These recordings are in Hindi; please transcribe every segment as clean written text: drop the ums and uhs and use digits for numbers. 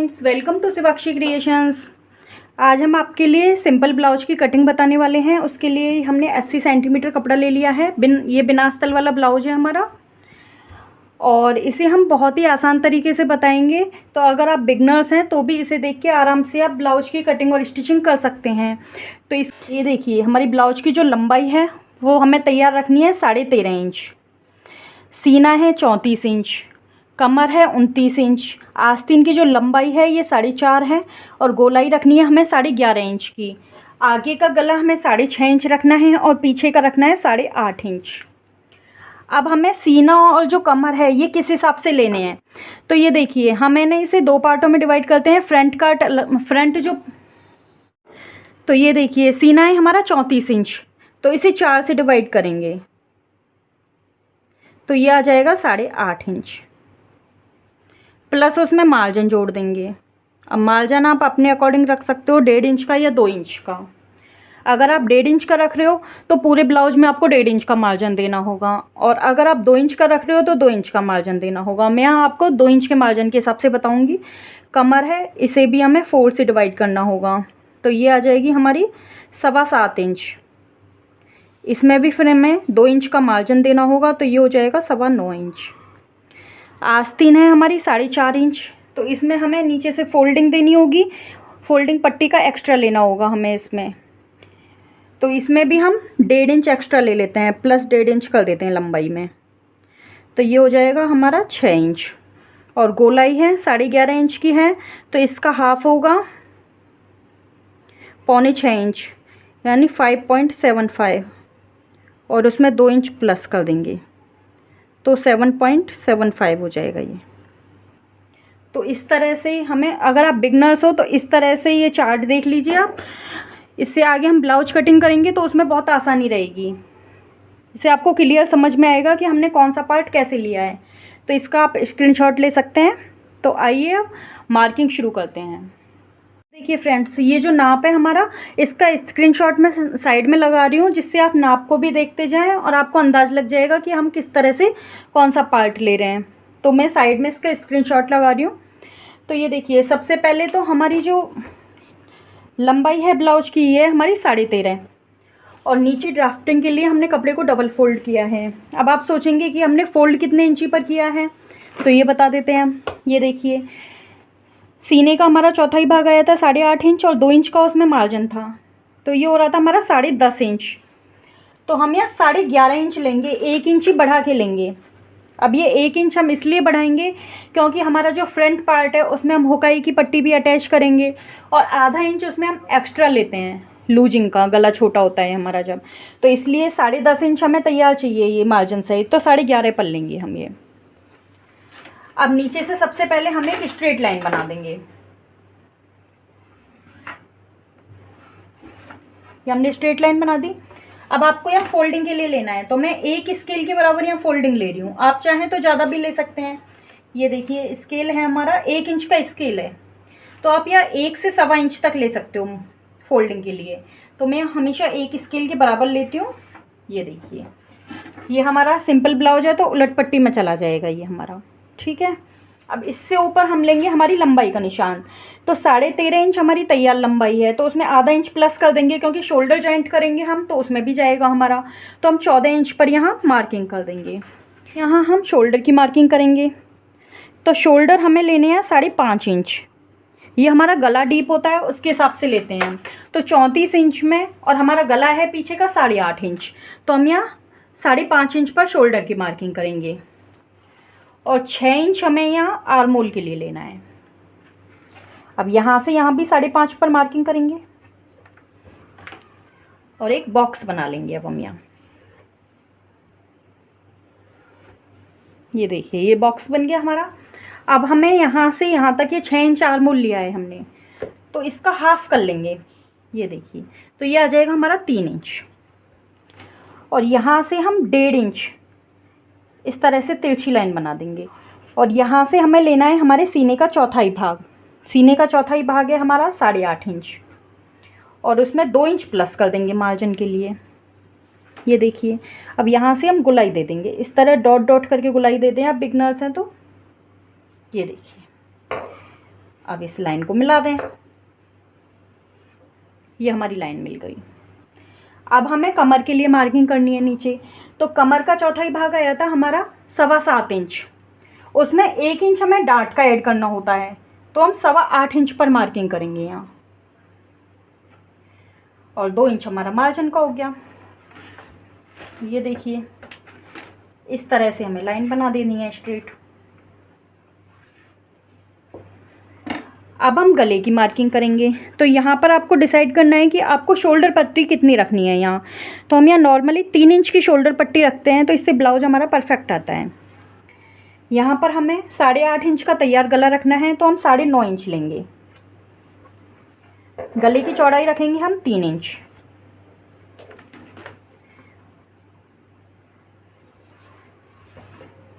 Friends, welcome to Shivakshi Creations. आज हम आपके लिए सिंपल ब्लाउज की कटिंग बताने वाले हैं। उसके लिए हमने 80 सेंटीमीटर कपड़ा ले लिया है। ये बिना अस्तर वाला ब्लाउज है हमारा, और इसे हम बहुत ही आसान तरीके से बताएंगे। तो अगर आप बिगनर्स हैं तो भी इसे देख के आराम से आप ब्लाउज की कटिंग और स्टिचिंग कर सकते हैं। तो ये देखिए, हमारी ब्लाउज की जो लंबाई है वो हमें तैयार रखनी है 13.5 इंच, सीना है 34 इंच, कमर है 29 इंच, आस्तीन की जो लंबाई है ये 4.5 है, और गोलाई रखनी है हमें 11.5 इंच की। आगे का गला हमें 6.5 इंच रखना है और पीछे का रखना है 8.5 इंच। अब हमें सीना और जो कमर है ये किस हिसाब से लेने हैं, तो ये देखिए, हम इसे दो पार्टों में डिवाइड करते हैं। फ्रंट जो, तो ये देखिए, सीना है हमारा 34 इंच, तो इसे 4 से डिवाइड करेंगे तो ये आ जाएगा 8.5 इंच, प्लस उसमें मार्जिन जोड़ देंगे। अब मार्जिन आप अपने अकॉर्डिंग रख सकते हो, 1.5 इंच का या 2 इंच का। अगर आप 1.5 इंच का रख रहे हो तो पूरे ब्लाउज में आपको 1.5 इंच का मार्जिन देना होगा, और अगर आप 2 इंच का रख रहे हो तो 2 इंच का मार्जिन देना होगा। मैं यहाँ आपको 2 इंच के मार्जिन के हिसाब से बताऊँगी। कमर है, इसे भी हमें 4 से डिवाइड करना होगा, तो ये आ जाएगी हमारी 7.25 इंच। इसमें भी फिर हमें 2 इंच का मार्जिन देना होगा, तो ये हो जाएगा 9.25 इंच। आस्तीन है हमारी 4.5 इंच, तो इसमें हमें नीचे से फोल्डिंग देनी होगी। फोल्डिंग पट्टी का एक्स्ट्रा लेना होगा हमें इसमें, तो इसमें भी हम 1.5 इंच एक्स्ट्रा ले लेते हैं, प्लस 1.5 इंच कर देते हैं लंबाई में, तो ये हो जाएगा हमारा 6 इंच। और गोलाई है 11.5 इंच की है, तो इसका हाफ होगा 6.25 इंच, यानी 5.75, और उसमें 2 इंच प्लस कर देंगे तो 7.75 हो जाएगा ये। तो इस तरह से हमें, अगर आप बिगनर्स हो तो इस तरह से ये चार्ट देख लीजिए आप। इससे आगे हम ब्लाउज कटिंग करेंगे तो उसमें बहुत आसानी रहेगी। इससे आपको क्लियर समझ में आएगा कि हमने कौन सा पार्ट कैसे लिया है। तो इसका आप स्क्रीनशॉट ले सकते हैं। तो आइए अब मार्किंग शुरू करते हैं। देखिए फ्रेंड्स, ये जो नाप है हमारा, इसका स्क्रीनशॉट मैं साइड में लगा रही हूँ, जिससे आप नाप को भी देखते जाएं और आपको अंदाज़ लग जाएगा कि हम किस तरह से कौन सा पार्ट ले रहे हैं। तो मैं साइड में इसका स्क्रीनशॉट लगा रही हूँ। तो ये देखिए, सबसे पहले तो हमारी जो लंबाई है ब्लाउज की, ये हमारी 13.5, और नीचे ड्राफ्टिंग के लिए हमने कपड़े को डबल फोल्ड किया है। अब आप सोचेंगे कि हमने फोल्ड कितने इंची पर किया है, तो ये बता देते हैं। ये देखिए, सीने का हमारा चौथाई भाग आया था 8.5 इंच, और 2 इंच का उसमें मार्जिन था, तो ये हो रहा था हमारा 10.5 इंच। तो हम यहाँ 11.5 इंच लेंगे, 1 इंच ही बढ़ा के लेंगे। अब ये 1 इंच हम इसलिए बढ़ाएंगे क्योंकि हमारा जो फ्रंट पार्ट है उसमें हम हुकाई की पट्टी भी अटैच करेंगे, और आधा इंच उसमें हम एक्स्ट्रा लेते हैं लूजिंग का, गला छोटा होता है हमारा जब, तो इसलिए 10.5 इंच हमें तैयार चाहिए ये मार्जिन सहित, तो 11.5 पर लेंगे हम ये। अब नीचे से सबसे पहले हम एक स्ट्रेट लाइन बना देंगे। ये हमने स्ट्रेट लाइन बना दी। अब आपको यहाँ फोल्डिंग के लिए लेना है, तो मैं 1 स्केल के बराबर यहाँ फोल्डिंग ले रही हूँ। आप चाहें तो ज़्यादा भी ले सकते हैं। ये देखिए, स्केल है हमारा 1 इंच का स्केल है, तो आप यहाँ 1 से 1.25 इंच तक ले सकते हो फोल्डिंग के लिए। तो मैं हमेशा 1 स्केल के बराबर लेती हूँ। ये देखिए, ये हमारा सिंपल ब्लाउज है तो उलट पट्टी में चला जाएगा ये हमारा, ठीक है। अब इससे ऊपर हम लेंगे हमारी लंबाई का निशान। तो 13.5 इंच हमारी तैयार लंबाई है, तो उसमें आधा इंच प्लस कर देंगे, क्योंकि शोल्डर जॉइंट करेंगे हम तो उसमें भी जाएगा हमारा। तो हम 14 इंच पर यहाँ मार्किंग कर देंगे। यहाँ हम शोल्डर की मार्किंग करेंगे। तो शोल्डर हमें लेने हैं 5.5 इंच। ये हमारा गला डीप होता है, उसके हिसाब से लेते हैं हम। तो 34 इंच में, और हमारा गला है पीछे का 8.5 इंच, तो हम यहाँ 5.5 इंच पर शोल्डर की मार्किंग करेंगे। और 6 इंच हमें यहाँ आर्म होल के लिए लेना है। अब यहाँ से यहाँ भी 5.5 पर मार्किंग करेंगे, और एक बॉक्स बना लेंगे। अब हम यहाँ, ये देखिए, ये बॉक्स बन गया हमारा। अब हमें यहाँ से यहाँ तक ये 6 इंच आर्म होल लिया है हमने, तो इसका हाफ कर लेंगे। ये देखिए, तो ये आ जाएगा हमारा 3 इंच, और यहाँ से हम 1.5 इंच इस तरह से तिरछी लाइन बना देंगे। और यहाँ से हमें लेना है हमारे सीने का चौथाई भाग। सीने का चौथाई भाग है हमारा 8.5 इंच, और उसमें 2 इंच प्लस कर देंगे मार्जिन के लिए। ये देखिए, अब यहाँ से हम गुलाई दे देंगे, इस तरह डॉट डॉट करके गुलाई दे दें। आप बिगनर्स हैं तो ये देखिए, अब इस लाइन को मिला दें, ये हमारी लाइन मिल गई। अब हमें कमर के लिए मार्किंग करनी है नीचे। तो कमर का चौथाई भाग आया था हमारा 7.25 इंच, उसमें 1 इंच हमें डाट का ऐड करना होता है, तो हम 8.25 इंच पर मार्किंग करेंगे यहाँ, और 2 इंच हमारा मार्जिन का हो गया। ये देखिए इस तरह से हमें लाइन बना देनी है स्ट्रेट। अब हम गले की मार्किंग करेंगे। तो यहाँ पर आपको डिसाइड करना है कि आपको शोल्डर पट्टी कितनी रखनी है यहाँ। तो हम यहाँ नॉर्मली 3 इंच की शोल्डर पट्टी रखते हैं, तो इससे ब्लाउज हमारा परफेक्ट आता है। यहाँ पर हमें 8.5 इंच का तैयार गला रखना है, तो हम 9.5 इंच लेंगे। गले की चौड़ाई रखेंगे हम 3 इंच।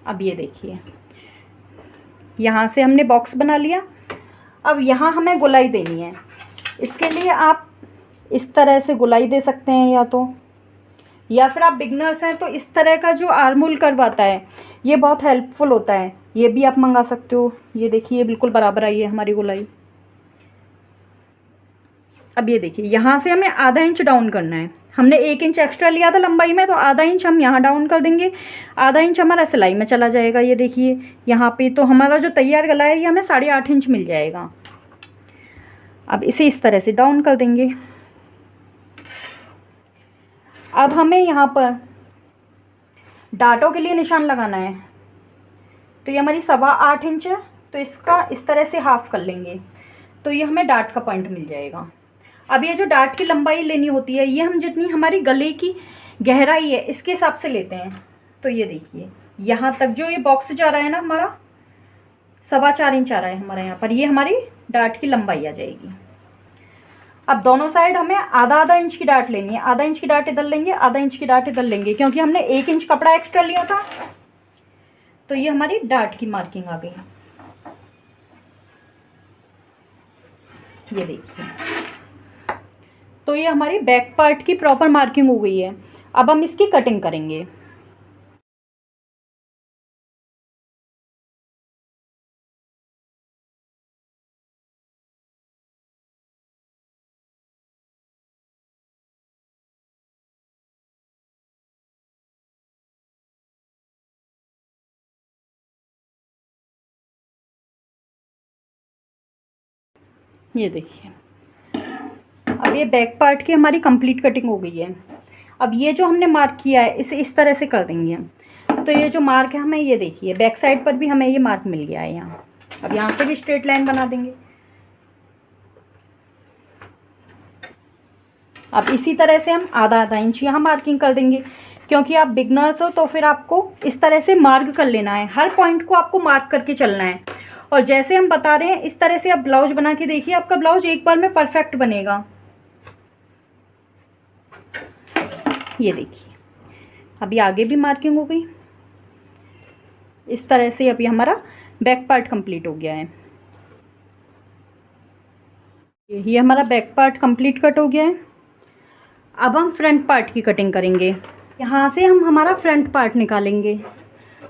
अब ये देखिए यहाँ से हमने बॉक्स बना लिया। अब यहाँ हमें गोलाई देनी है। इसके लिए आप इस तरह से गोलाई दे सकते हैं, या फिर आप बिगनर्स हैं तो इस तरह का जो आर्मोल कर्व आता है ये बहुत हेल्पफुल होता है, ये भी आप मंगा सकते हो। ये देखिए बिल्कुल बराबर आई है हमारी गोलाई। अब ये देखिए यहाँ से हमें आधा इंच डाउन करना है। हमने 1 इंच एक्स्ट्रा लिया था लंबाई में, तो आधा इंच हम यहाँ डाउन कर देंगे, आधा इंच हमारा सिलाई में चला जाएगा। ये देखिए यहाँ पे तो हमारा जो तैयार गला है ये हमें 8.5 इंच मिल जाएगा। अब इसे इस तरह से डाउन कर देंगे। अब हमें यहाँ पर डाटों के लिए निशान लगाना है। तो ये हमारी 8.25 इंच है, तो इसका इस तरह से हाफ कर लेंगे, तो ये हमें डाट का पॉइंट मिल जाएगा। अब ये जो डाट की लंबाई लेनी होती है ये हम जितनी हमारी गले की गहराई है इसके हिसाब से लेते हैं। तो ये देखिए यहाँ तक जो ये बॉक्स जा रहा है ना हमारा 4.25 इंच आ रहा है हमारा यहाँ पर, ये हमारी डाट की लंबाई आ जाएगी। अब दोनों साइड हमें आधा इंच की डाट लेनी है। आधा इंच की डाट इधर लेंगे, आधा इंच की डाट इधर लेंगे, क्योंकि हमने 1 इंच कपड़ा एक्स्ट्रा लिया था। तो ये हमारी डाट की मार्किंग आ गई। ये देखिए तो ये हमारी बैक पार्ट की प्रॉपर मार्किंग हो गई है। अब हम इसकी कटिंग करेंगे। ये देखिए अब ये बैक पार्ट की हमारी कंप्लीट कटिंग हो गई है। अब ये जो हमने मार्क किया है इसे इस तरह से कर देंगे हम। तो ये जो मार्क है हमें, ये देखिए बैक साइड पर भी हमें ये मार्क मिल गया है यहाँ। अब यहाँ से भी स्ट्रेट लाइन बना देंगे। अब इसी तरह से हम आधा इंच यहाँ मार्किंग कर देंगे, क्योंकि आप बिगनर्स हो तो फिर आपको इस तरह से मार्क कर लेना है। हर पॉइंट को आपको मार्क करके चलना है, और जैसे हम बता रहे हैं इस तरह से आप ब्लाउज बना के देखिए, आपका ब्लाउज एक बार में परफेक्ट बनेगा। ये देखिए अभी आगे भी मार्किंग हो गई इस तरह से। अभी हमारा बैक पार्ट कंप्लीट हो गया है। ये हमारा बैक पार्ट कंप्लीट कट हो गया है। अब हम फ्रंट पार्ट की कटिंग करेंगे। यहाँ से हम हमारा फ्रंट पार्ट निकालेंगे।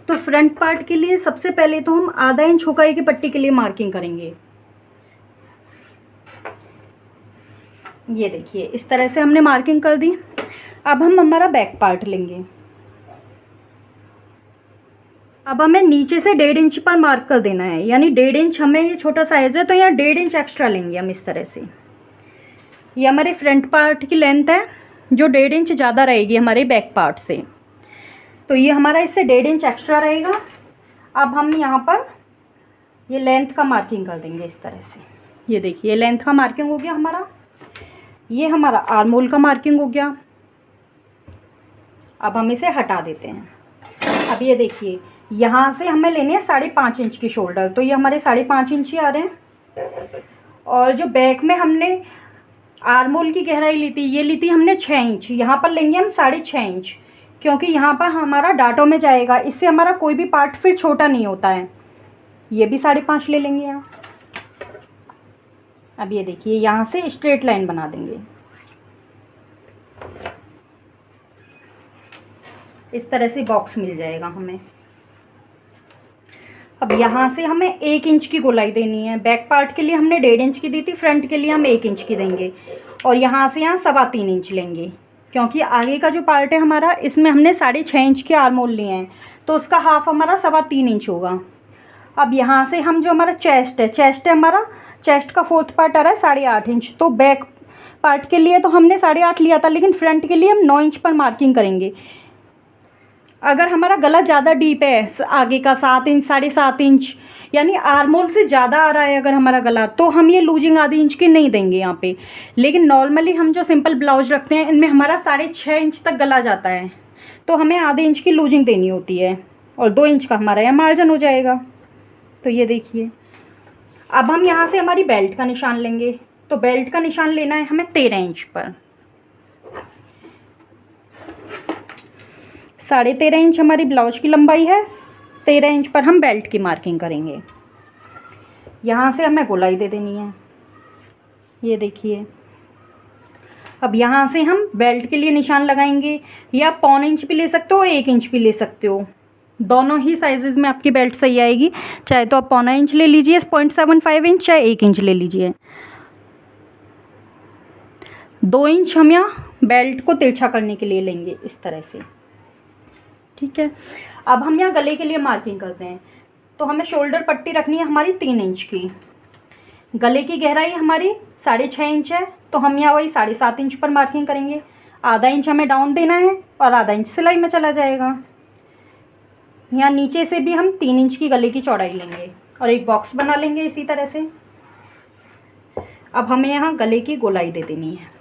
तो फ्रंट पार्ट के लिए सबसे पहले तो हम आधा इंच हुकाई की पट्टी के लिए मार्किंग करेंगे। ये देखिए इस तरह से हमने मार्किंग कर दी। अब हम हमारा बैक पार्ट लेंगे। अब हमें नीचे से 1.5 इंच पर मार्क कर देना है, यानी 1.5 इंच, हमें ये छोटा साइज है तो यहाँ 1.5 इंच एक्स्ट्रा लेंगे हम इस तरह से। ये हमारे फ्रंट पार्ट की लेंथ है जो 1.5 इंच ज़्यादा रहेगी हमारे बैक पार्ट से, तो ये हमारा इससे 1.5 इंच एक्स्ट्रा रहेगा। अब हम यहाँ पर ये लेंथ का मार्किंग कर देंगे इस तरह से। ये देखिए ये लेंथ का मार्किंग हो गया हमारा। ये हमारा आर्म होल का मार्किंग हो गया। अब हम इसे हटा देते हैं। अब ये देखिए यहाँ से हमें लेने हैं 5.5 इंच की शोल्डर, तो ये हमारे 5.5 इंच ही आ रहे हैं। और जो बैक में हमने आर्म होल की गहराई ली थी, ये ली थी हमने 6 इंच, यहाँ पर लेंगे हम 6.5 इंच, क्योंकि यहाँ पर हमारा डाटों में जाएगा, इससे हमारा कोई भी पार्ट फिर छोटा नहीं होता है। ये भी 5.5 ले लेंगे यहाँ। अब ये देखिए यहाँ से स्ट्रेट लाइन बना देंगे इस तरह से, बॉक्स मिल जाएगा हमें। अब यहाँ से हमें 1 इंच की गोलाई देनी है। बैक पार्ट के लिए हमने 1.5 इंच की दी थी, फ्रंट के लिए हम 1 इंच की देंगे और यहाँ से यहाँ 3.25 इंच लेंगे, क्योंकि आगे का जो पार्ट है हमारा इसमें हमने 6.5 इंच के आर्म होल लिए हैं, तो उसका हाफ हमारा 3.25 इंच होगा। अब यहाँ से हम जो हमारा चेस्ट है हमारा, चेस्ट का 4th पार्ट आ रहा है 8.5 इंच, तो बैक पार्ट के लिए तो हमने 8.5 लिया था, लेकिन फ्रंट के लिए हम 9 इंच पर मार्किंग करेंगे। अगर हमारा गला ज़्यादा डीप है, आगे का 7 इंच 7.5 इंच यानी आर्म होल से ज़्यादा आ रहा है अगर हमारा गला, तो हम ये लूजिंग आधी इंच की नहीं देंगे यहाँ पे। लेकिन नॉर्मली हम जो सिंपल ब्लाउज रखते हैं इनमें हमारा 6.5 इंच तक गला जाता है, तो हमें आधे इंच की लूजिंग देनी होती है और 2 इंच का हमारा यहाँ मार्जिन हो जाएगा। तो ये देखिए, अब हम यहाँ से हमारी बेल्ट का निशान लेंगे। तो बेल्ट का निशान लेना है हमें 13 इंच पर। 13.5 इंच हमारी ब्लाउज की लंबाई है, 13 इंच पर हम बेल्ट की मार्किंग करेंगे। यहाँ से हमें गोलाई दे देनी है, ये देखिए। अब यहाँ से हम बेल्ट के लिए निशान लगाएंगे, या 1.25 इंच भी ले सकते हो, 1 इंच भी ले सकते हो, दोनों ही साइजेज़ में आपकी बेल्ट सही आएगी। चाहे तो आप 1.25 इंच ले लीजिए 0.75 इंच, चाहे 1 इंच ले लीजिए। 2 इंच हम यहाँ बेल्ट को तिरछा करने के लिए लेंगे इस तरह से, ठीक है। अब हम यहाँ गले के लिए मार्किंग करते हैं। तो हमें शोल्डर पट्टी रखनी है हमारी 3 इंच की। गले की गहराई हमारी 6.5 इंच है, तो हम यहाँ वही 7.5 इंच पर मार्किंग करेंगे। आधा इंच हमें डाउन देना है और आधा इंच सिलाई में चला जाएगा। यहाँ नीचे से भी हम 3 इंच की गले की चौड़ाई लेंगे और एक बॉक्स बना लेंगे इसी तरह से। अब हमें यहाँ गले की गोलाई दे देनी है,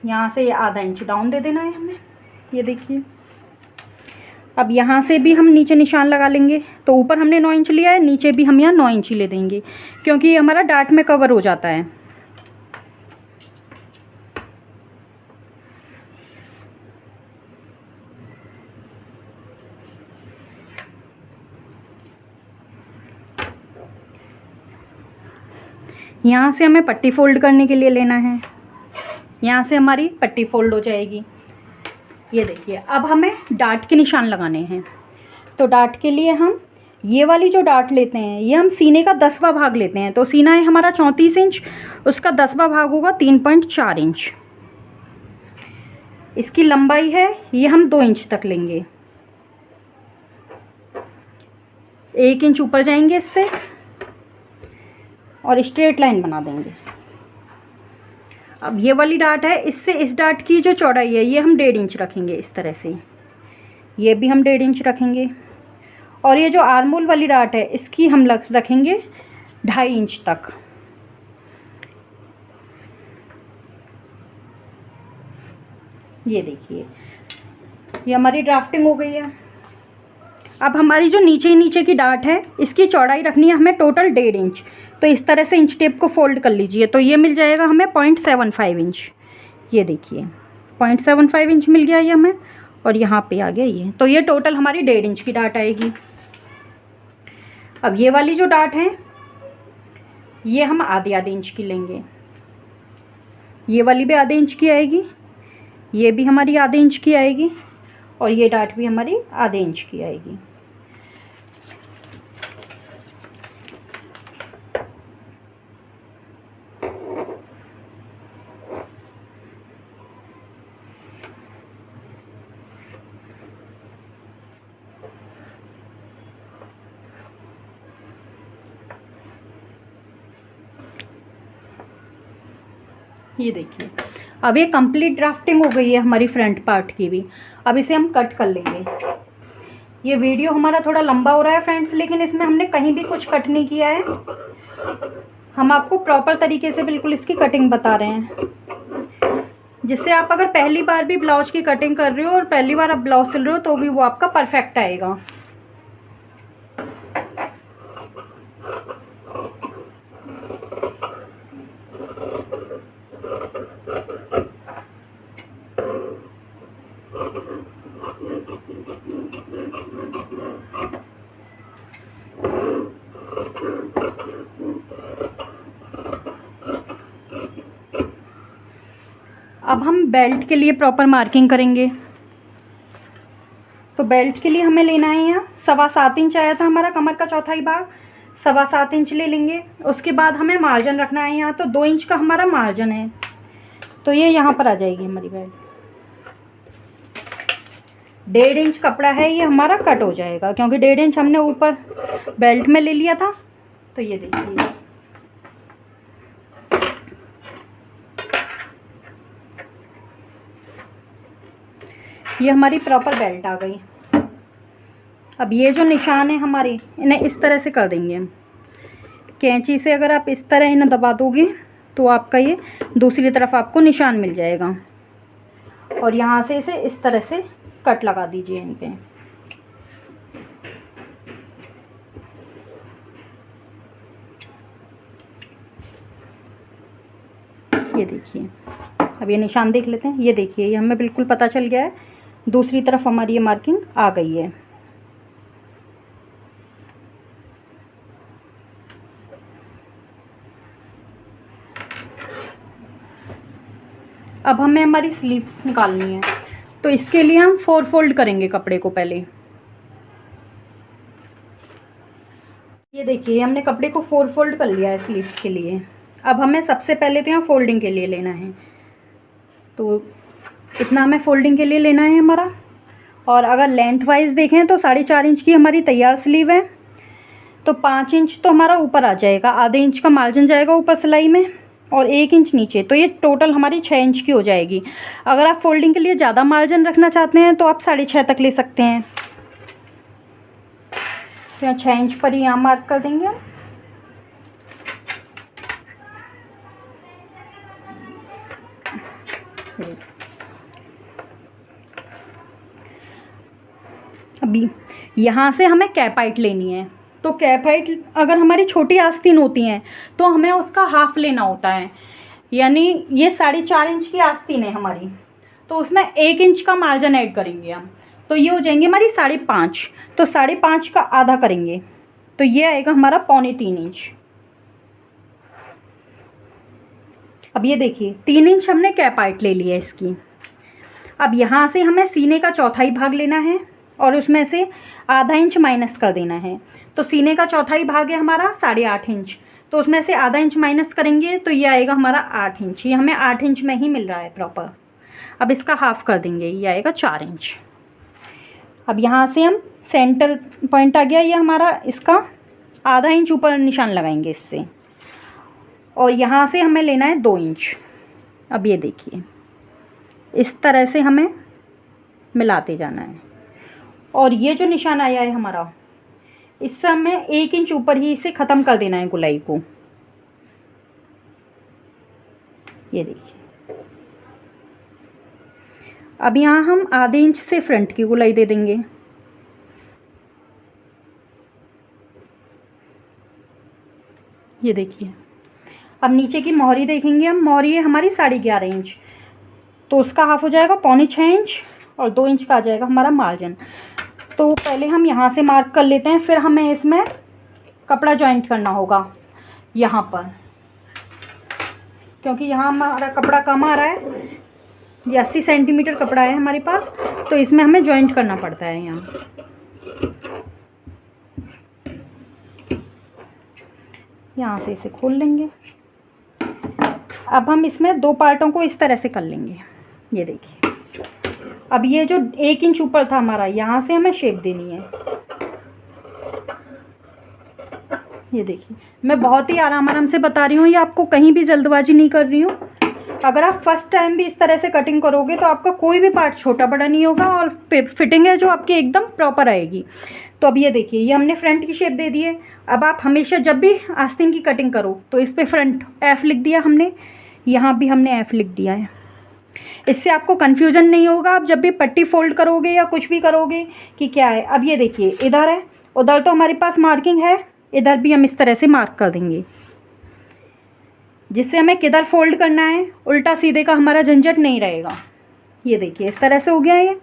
यहाँ से आधा इंच डाउन दे देना है हमें, ये देखिए। अब यहाँ से भी हम नीचे निशान लगा लेंगे। तो ऊपर हमने 9 इंच लिया है, नीचे भी हम यहाँ 9 इंच ही ले देंगे, क्योंकि ये हमारा डार्ट में कवर हो जाता है। यहाँ से हमें पट्टी फोल्ड करने के लिए लेना है, यहाँ से हमारी पट्टी फोल्ड हो जाएगी, ये देखिए। अब हमें डार्ट के निशान लगाने हैं। तो डार्ट के लिए हम ये वाली जो डार्ट लेते हैं, ये हम सीने का 10वां भाग लेते हैं। तो सीना है हमारा 34 इंच, उसका 10वां भाग होगा 3.4 इंच। इसकी लंबाई है ये हम 2 इंच तक लेंगे, 1 इंच ऊपर जाएंगे इससे और स्ट्रेट लाइन बना देंगे। अब ये वाली डार्ट है, इससे इस डार्ट की जो चौड़ाई है ये हम 1.5 इंच रखेंगे इस तरह से, ये भी हम 1.5 इंच रखेंगे। और ये जो आर्म होल वाली डार्ट है इसकी हम रखेंगे 2.5 इंच तक। ये देखिए, ये हमारी ड्राफ्टिंग हो गई है। अब हमारी जो नीचे की डार्ट है इसकी चौड़ाई रखनी है हमें टोटल 1.5 इंच। तो इस तरह से इंच टेप को फोल्ड कर लीजिए, तो ये मिल जाएगा हमें 0.75 इंच। ये देखिए 0.75 इंच मिल गया ये हमें, और यहाँ पे आ गया ये। तो ये टोटल हमारी 1.5 इंच की डार्ट आएगी। अब ये वाली जो डार्ट है ये हम आधे इंच की लेंगे, ये वाली भी आधे इंच की आएगी, ये भी हमारी आधे इंच की आएगी, और ये डार्ट भी हमारी आधे इंच की आएगी। ये देखिए, अब ये कंप्लीट ड्राफ्टिंग हो गई है हमारी फ्रंट पार्ट की भी। अब इसे हम कट कर लेंगे। ये वीडियो हमारा थोड़ा लंबा हो रहा है फ्रेंड्स, लेकिन इसमें हमने कहीं भी कुछ कट नहीं किया है। हम आपको प्रॉपर तरीके से बिल्कुल इसकी कटिंग बता रहे हैं, जिससे आप अगर पहली बार भी ब्लाउज की कटिंग कर रहे हो और पहली बार आप ब्लाउज सिल रहे हो तो भी वो आपका परफेक्ट आएगा। अब हम बेल्ट के लिए प्रॉपर मार्किंग करेंगे। तो बेल्ट के लिए हमें लेना है यहाँ 7.25 इंच आया था हमारा कमर का चौथाई भाग, 7.25 इंच ले लेंगे। उसके बाद हमें मार्जिन रखना है यहाँ, तो 2 इंच का हमारा मार्जिन है, तो ये यहाँ पर आ जाएगी हमारी बेल्ट। 1.5 इंच कपड़ा है, ये हमारा कट हो जाएगा क्योंकि 1.5 इंच हमने ऊपर बेल्ट में ले लिया था। तो ये देखिए, ये हमारी प्रॉपर बेल्ट आ गई। अब ये जो निशान है हमारे, इन्हें इस तरह से कर देंगे हम। कैंची से अगर आप इस तरह इन्हें दबा दोगे तो आपका ये दूसरी तरफ आपको निशान मिल जाएगा। और यहाँ से इसे इस तरह से कट लगा दीजिए इन पे। ये देखिए, अब ये निशान देख लेते हैं। ये देखिए, ये हमें बिल्कुल पता चल गया है, दूसरी तरफ हमारी ये मार्किंग आ गई है। अब हमें हमारी स्लीव्स निकालनी है, तो इसके लिए हम 4 फोल्ड करेंगे कपड़े को पहले। ये देखिए, हमने कपड़े को 4 फोल्ड कर लिया है स्लीव्स के लिए। अब हमें सबसे पहले तो यहाँ फोल्डिंग के लिए लेना है, तो इतना हमें फोल्डिंग के लिए लेना है हमारा। और अगर लेंथ वाइज देखें तो 4.5 इंच की हमारी तैयार स्लीव है, तो 5 इंच तो हमारा ऊपर आ जाएगा, आधे इंच का मार्जिन जाएगा ऊपर सिलाई में और 1 इंच नीचे, तो ये टोटल हमारी 6 इंच की हो जाएगी। अगर आप फोल्डिंग के लिए ज़्यादा मार्जिन रखना चाहते हैं तो आप 6.5 तक ले सकते हैं। तो यहाँ 6 इंच पर ही यहाँ मार्क कर देंगे हम। अभी यहाँ से हमें कैप हाइट लेनी है, तो कैप हाइट अगर हमारी छोटी आस्तीन होती हैं तो हमें उसका हाफ लेना होता है। यानी ये 4.5 इंच की आस्तीन है हमारी, तो उसमें 1 इंच का मार्जिन ऐड करेंगे हम, तो ये हो जाएंगे हमारी 5.5। तो 5.5 का आधा करेंगे तो ये आएगा हमारा 3.25 इंच। अब ये देखिए, 3 इंच हमने कैप हाइट ले ली है इसकी। अब यहाँ से हमें सीने का चौथाई भाग लेना है और उसमें से आधा इंच माइनस कर देना है। तो सीने का चौथाई भाग है हमारा 8.5 इंच, तो उसमें से आधा इंच माइनस करेंगे तो ये आएगा हमारा 8 इंच। ये हमें 8 इंच में ही मिल रहा है प्रॉपर। अब इसका हाफ कर देंगे, ये आएगा 4 इंच। अब यहाँ से हम सेंटर पॉइंट आ गया ये हमारा, इसका आधा इंच ऊपर निशान लगाएंगे इससे, और यहाँ से हमें लेना है 2 इंच। अब ये देखिए, इस तरह से हमें मिलाते जाना है। और ये जो निशान आया है हमारा, इससे हमें 1 इंच ऊपर ही इसे ख़त्म कर देना है गुलाई को। ये देखिए, अब यहाँ हम आधे इंच से फ्रंट की गुलाई दे देंगे। ये देखिए, अब नीचे की मोहरी देखेंगे हम। मोहरी है हमारी 11.5 इंच, तो उसका हाफ हो जाएगा 6.25 इंच और 2 इंच का आ जाएगा हमारा मार्जिन। तो पहले हम यहाँ से मार्क कर लेते हैं, फिर हमें इसमें कपड़ा जॉइंट करना होगा यहाँ पर, क्योंकि यहाँ हमारा कपड़ा कम आ रहा है। ये 80 सेंटीमीटर कपड़ा है हमारे पास, तो इसमें हमें जॉइंट करना पड़ता है। यहाँ से इसे खोल लेंगे। अब हम इसमें 2 पार्टों को इस तरह से कर लेंगे। ये देखिए, अब ये जो 1 इंच ऊपर था हमारा, यहाँ से हमें शेप देनी है। ये देखिए, मैं बहुत ही आराम से बता रही हूँ, ये आपको कहीं भी जल्दबाजी नहीं कर रही हूँ। अगर आप फर्स्ट टाइम भी इस तरह से कटिंग करोगे तो आपका कोई भी पार्ट छोटा बड़ा नहीं होगा और फिटिंग है जो आपकी एकदम प्रॉपर आएगी। तो अब ये देखिए, ये हमने फ्रंट की शेप दे दी है। अब आप हमेशा जब भी आस्तीन की कटिंग करो तो इस पर फ्रंट एफ लिख दिया हमने, यहाँ भी हमने एफ लिख दिया है। इससे आपको कन्फ्यूज़न नहीं होगा आप जब भी पट्टी फोल्ड करोगे या कुछ भी करोगे कि क्या है। अब ये देखिए, इधर है, उधर तो हमारे पास मार्किंग है, इधर भी हम इस तरह से मार्क कर देंगे, जिससे हमें किधर फोल्ड करना है उल्टा सीधे का हमारा झंझट नहीं रहेगा। ये देखिए, इस तरह से हो गया ये।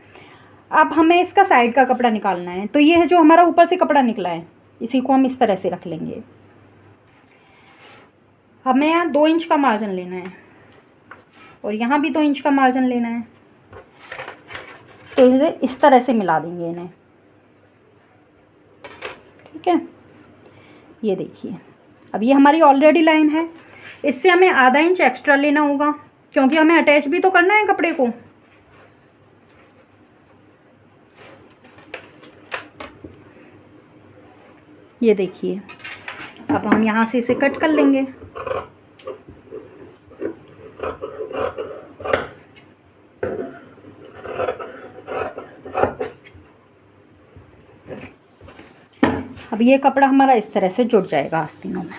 अब हमें इसका साइड का कपड़ा निकालना है, तो ये है जो हमारा ऊपर से कपड़ा निकला है, इसी को हम इस तरह से रख लेंगे। हमें यहाँ 2 इंच का मार्जिन लेना है और यहाँ भी 2 इंच का मार्जिन लेना है, तो इसे इस तरह से मिला देंगे इन्हें। ठीक है, ये देखिए अब ये हमारी ऑलरेडी लाइन है, इससे हमें आधा इंच एक्स्ट्रा लेना होगा क्योंकि हमें अटैच भी तो करना है कपड़े को। ये देखिए अब हम यहाँ से इसे कट कर लेंगे। अब ये कपड़ा हमारा इस तरह से जुड़ जाएगा आस्तीनों में।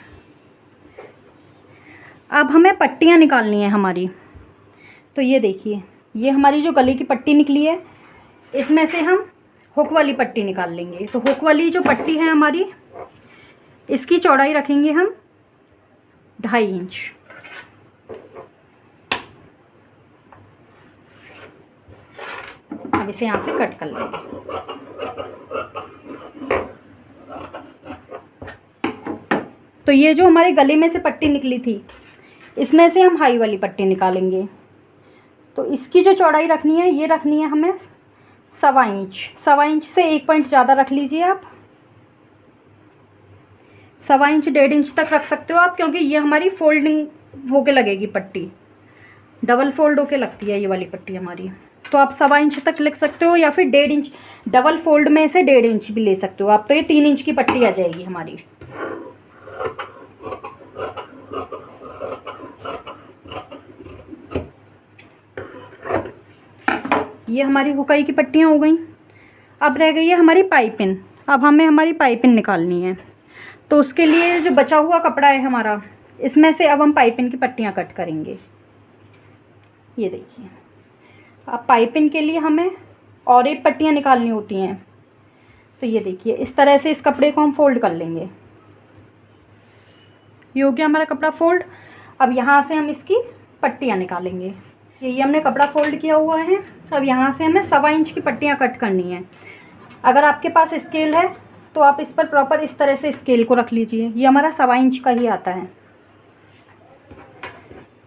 अब हमें पट्टियाँ निकालनी है हमारी, तो ये देखिए ये हमारी जो गले की पट्टी निकली है इसमें से हम हुक वाली पट्टी निकाल लेंगे। तो हुक वाली जो पट्टी है हमारी, इसकी चौड़ाई रखेंगे हम 2.5 इंच। अब इसे यहाँ से कट कर लेंगे। तो ये जो हमारे गले में से पट्टी निकली थी इसमें से हम हाई वाली पट्टी निकालेंगे। तो इसकी जो चौड़ाई रखनी है ये रखनी है हमें 1.25 इंच। 1.25 इंच से 1 पॉइंट ज़्यादा रख लीजिए आप, 1.25 इंच 1.5 इंच तक रख सकते हो आप, क्योंकि ये हमारी फोल्डिंग होके लगेगी पट्टी, डबल फोल्ड होके लगती है ये वाली पट्टी हमारी। तो आप 1.25 इंच तक लिख सकते हो या फिर 1.5 इंच, डबल फोल्ड में से 1.5 इंच भी ले सकते हो आप। तो ये 3 इंच की पट्टी आ जाएगी हमारी। ये हमारी हुकाई की पट्टियाँ हो गई। अब रह गई है हमारी पाइपिंग। अब हमें हमारी पाइपिंग निकालनी है, तो उसके लिए जो बचा हुआ कपड़ा है हमारा, इसमें से अब हम पाइपिंग की पट्टियाँ कट करेंगे। ये देखिए अब पाइपिंग के लिए हमें और एक पट्टियाँ निकालनी होती हैं। तो ये देखिए इस तरह से इस कपड़े को हम फोल्ड कर लेंगे। ये हो गया हमारा कपड़ा फोल्ड। अब यहाँ से हम इसकी पट्टियाँ निकालेंगे। ये हमने कपड़ा फोल्ड किया हुआ है। अब यहाँ से हमें 1.25 इंच की पट्टियाँ कट करनी है। अगर आपके पास स्केल है तो आप इस पर प्रॉपर इस तरह से स्केल को रख लीजिए। ये हमारा 1.25 इंच का ही आता है।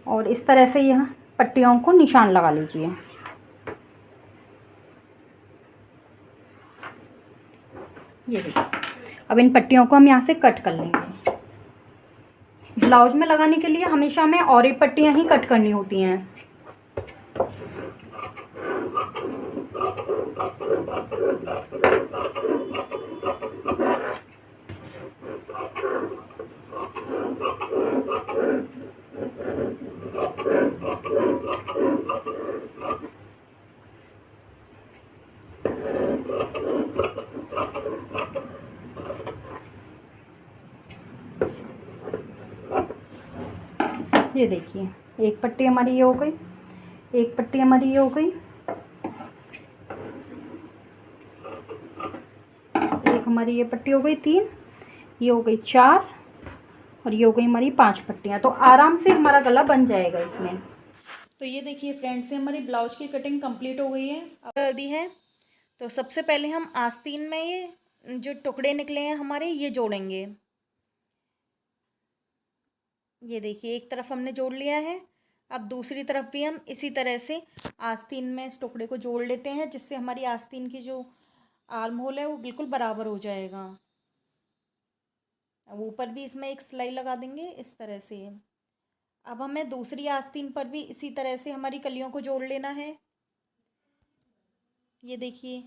और इस तरह से यह पट्टियों को निशान लगा लीजिए। ये देखिए अब इन पट्टियों को हम यहाँ से कट कर लेंगे। ब्लाउज में लगाने के लिए हमेशा हमें और एक पट्टियाँ ही कट करनी होती हैं। ये देखिए एक पट्टी हमारी ये हो गई, एक पट्टी हमारी ये हो गई, एक हमारी ये पट्टी हो गई 3, ये हो गई 4 और ये हो गई हमारी 5 पट्टियाँ। तो आराम से हमारा गला बन जाएगा इसमें। तो ये देखिए फ्रेंड्स, से हमारी ब्लाउज की कटिंग कंप्लीट हो गई है, कर दी है। तो सबसे पहले हम आस्तीन में ये जो टुकड़े निकले हैं हमारे ये जोड़ेंगे। ये देखिए एक तरफ हमने जोड़ लिया है। अब दूसरी तरफ भी हम इसी तरह से आस्तीन में इस टुकड़े को जोड़ लेते हैं, जिससे हमारी आस्तीन की जो आर्म होल है वो बिल्कुल बराबर हो जाएगा। अब ऊपर भी इसमें एक सिलाई लगा देंगे इस तरह से। अब हमें दूसरी आस्तीन पर भी इसी तरह से हमारी कलियों को जोड़ लेना है। ये देखिए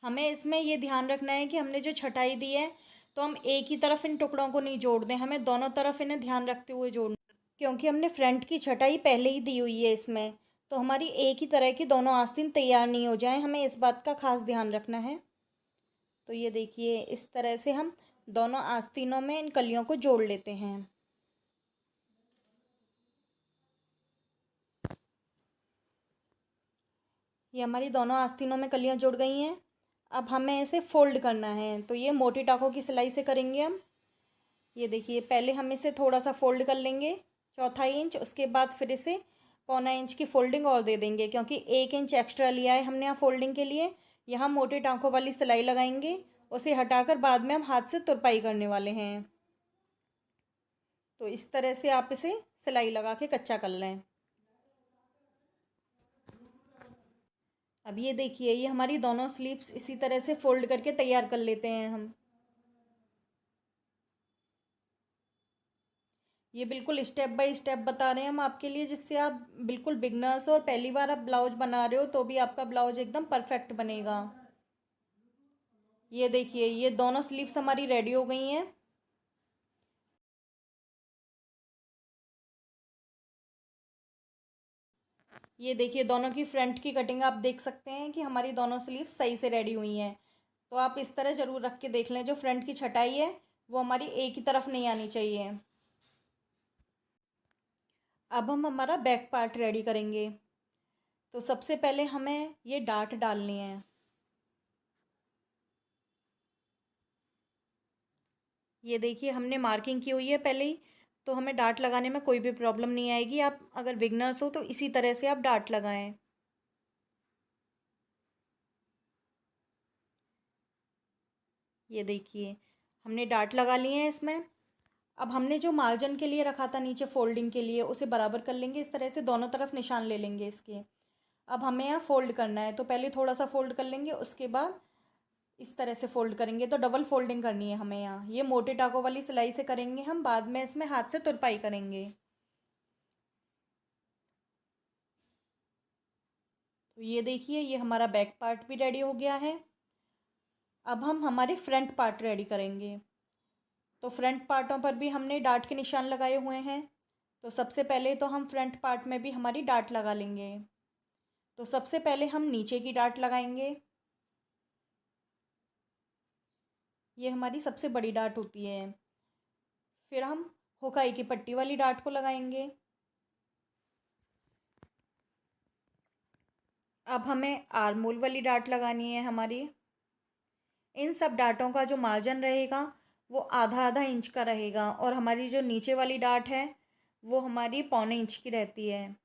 हमें इसमें ये ध्यान रखना है कि हमने जो छटाई दी है तो हम एक ही तरफ इन टुकड़ों को नहीं जोड़ दें, हमें दोनों तरफ इन्हें ध्यान रखते हुए जोड़ना, क्योंकि हमने फ्रंट की छटाई पहले ही दी हुई है इसमें। तो हमारी एक ही तरह की दोनों आस्तीन तैयार नहीं हो जाएं, हमें इस बात का खास ध्यान रखना है। तो ये देखिए इस तरह से हम दोनों आस्तीनों में इन कलियों को जोड़ लेते हैं। ये हमारी दोनों आस्तीनों में कलियां जुड़ गई हैं। अब हमें इसे फोल्ड करना है, तो ये मोटी टाकों की सिलाई से करेंगे हम। ये देखिए पहले हम इसे थोड़ा सा फोल्ड कर लेंगे 1/4 इंच, उसके बाद फिर इसे 1/4 इंच की फोल्डिंग और दे देंगे, क्योंकि 1 इंच एक्स्ट्रा लिया है हमने यहाँ फोल्डिंग के लिए। यहाँ मोटी टाँकों वाली सिलाई लगाएंगे, उसे हटाकर बाद में हम हाथ से तुरपाई करने वाले हैं। तो इस तरह से आप इसे सिलाई लगा के कच्चा कर लें। अब ये देखिए ये हमारी दोनों स्लीव्स इसी तरह से फोल्ड करके तैयार कर लेते हैं हम। ये बिल्कुल स्टेप बाय स्टेप बता रहे हैं हम आपके लिए, जिससे आप बिल्कुल बिगनर्स हो और पहली बार आप ब्लाउज बना रहे हो तो भी आपका ब्लाउज एकदम परफेक्ट बनेगा। ये देखिए, ये दोनों स्लीव्स हमारी रेडी हो गई हैं। ये देखिए, दोनों की फ्रंट की कटिंग आप देख सकते हैं कि हमारी दोनों स्लीव्स सही से रेडी हुई हैं। तो आप इस तरह ज़रूर रख के देख लें, जो फ्रंट की छटाई है वो हमारी एक ही तरफ नहीं आनी चाहिए। अब हम हमारा बैक पार्ट रेडी करेंगे। तो सबसे पहले हमें ये डाट डालनी है। ये देखिए, हमने मार्किंग की हुई है पहले ही, तो हमें डाट लगाने में कोई भी प्रॉब्लम नहीं आएगी। आप अगर बिगनर्स हो तो इसी तरह से आप डाट लगाएं। ये देखिए, हमने डाट लगा लिए हैं इसमें। अब हमने जो मार्जिन के लिए रखा था नीचे फोल्डिंग के लिए, उसे बराबर कर लेंगे। इस तरह से दोनों तरफ निशान ले लेंगे इसके। अब हमें यहाँ फ़ोल्ड करना है, तो पहले थोड़ा सा फ़ोल्ड कर लेंगे, उसके बाद इस तरह से फ़ोल्ड करेंगे। तो डबल फोल्डिंग करनी है हमें यहाँ। ये मोटे टाकों वाली सिलाई से करेंगे हम, बाद में इसमें हाथ से तुरपाई करेंगे। तो ये देखिए, ये हमारा बैक पार्ट भी रेडी हो गया है। अब हम हमारे फ्रंट पार्ट रेडी करेंगे। तो फ्रंट पार्टों पर भी हमने डाट के निशान लगाए हुए हैं। तो सबसे पहले तो हम फ्रंट पार्ट में भी हमारी डाट लगा लेंगे। तो सबसे पहले हम नीचे की डाट लगाएंगे। ये हमारी सबसे बड़ी डाट होती है। फिर हम हुकाई की पट्टी वाली डाट को लगाएंगे। अब हमें आर्मोल वाली डाट लगानी है हमारी। इन सब डाटों का जो मार्जिन रहेगा वो आधा आधा इंच का रहेगा, और हमारी जो नीचे वाली डाट है वो हमारी 1.25 इंच की रहती है।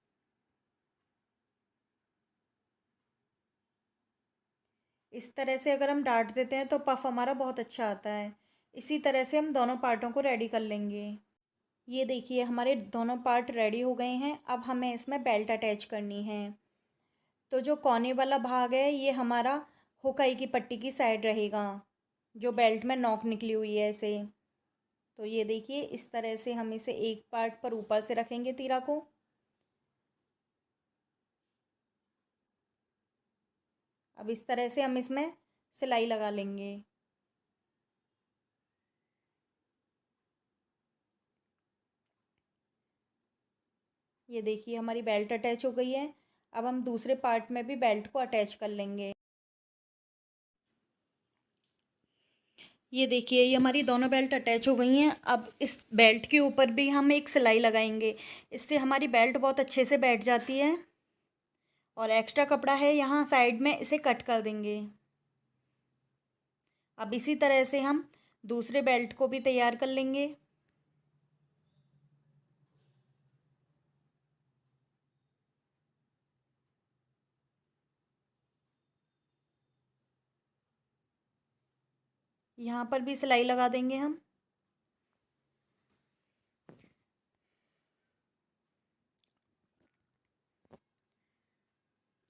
इस तरह से अगर हम डाट देते हैं तो पफ हमारा बहुत अच्छा आता है। इसी तरह से हम दोनों पार्टों को रेडी कर लेंगे। ये देखिए, हमारे दोनों पार्ट रेडी हो गए हैं। अब हमें इसमें बेल्ट अटैच करनी है। तो जो कोने वाला भाग है ये हमारा हुकाई की पट्टी की साइड रहेगा, जो बेल्ट में नॉक निकली हुई है ऐसे। तो ये देखिए, इस तरह से हम इसे एक पार्ट पर ऊपर से रखेंगे तीरा को। अब इस तरह से हम इसमें सिलाई लगा लेंगे। ये देखिए, हमारी बेल्ट अटैच हो गई है। अब हम दूसरे पार्ट में भी बेल्ट को अटैच कर लेंगे। ये देखिए, ये हमारी दोनों बेल्ट अटैच हो गई हैं। अब इस बेल्ट के ऊपर भी हम एक सिलाई लगाएंगे। इससे हमारी बेल्ट बहुत अच्छे से बैठ जाती है। और एक्स्ट्रा कपड़ा है यहाँ साइड में, इसे कट कर देंगे। अब इसी तरह से हम दूसरे बेल्ट को भी तैयार कर लेंगे। यहाँ पर भी सिलाई लगा देंगे हम।